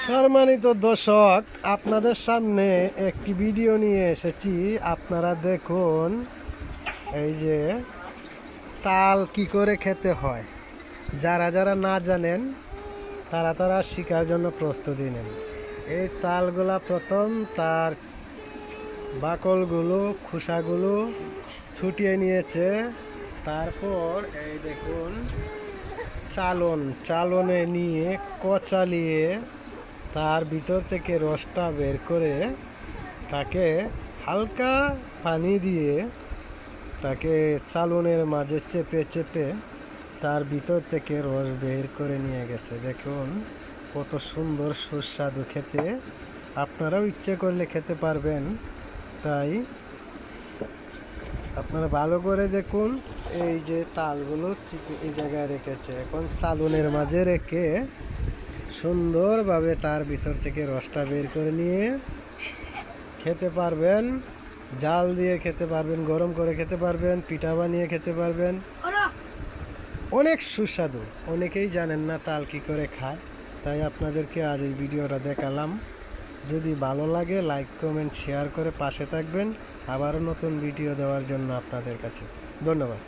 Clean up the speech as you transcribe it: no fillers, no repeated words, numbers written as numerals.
সম্মানিত দর্শক, আপনাদের সামনে একটি ভিডিও নিয়ে এসেছি। আপনারা দেখুন, এই যে তাল কি করে খেতে হয়। যারা যারা না জানেন তারা শেখার জন্য প্রস্তুতি নেন। এই তালগুলা প্রথম তার বাকলগুলো, খোসাগুলো ছুটিয়ে নিয়েছে। তারপর এই দেখুন, চালনে নিয়ে কচালিয়ে তার ভিতর থেকে রসটা বের করে তাকে হালকা পানি দিয়ে তাকে চালনের মাঝে চেপে চেপে তার ভিতর থেকে রস বের করে নিয়ে গেছে। দেখুন কত সুন্দর সুস্বাদু খেতে। আপনারাও ইচ্ছে করলে খেতে পারবেন। তাই আপনারা ভালো করে দেখুন। এই যে তালগুলো এই জায়গায় রেখেছে, এখন চালনের মাঝে রেখে সুন্দরভাবে তার ভিতর থেকে রসটা বের করে নিয়ে খেতে পারবেন। জাল দিয়ে খেতে পারবেন, গরম করে খেতে পারবেন, পিঠা বানিয়ে খেতে পারবেন। অনেক সুস্বাদু। অনেকেই জানেন না তাল কি করে খায়, তাই আপনাদেরকে আজ এই ভিডিওটা দেখালাম। যদি ভালো লাগে লাইক কমেন্ট শেয়ার করে পাশে থাকবেন। আবারও নতুন ভিডিও দেওয়ার জন্য আপনাদের কাছে ধন্যবাদ।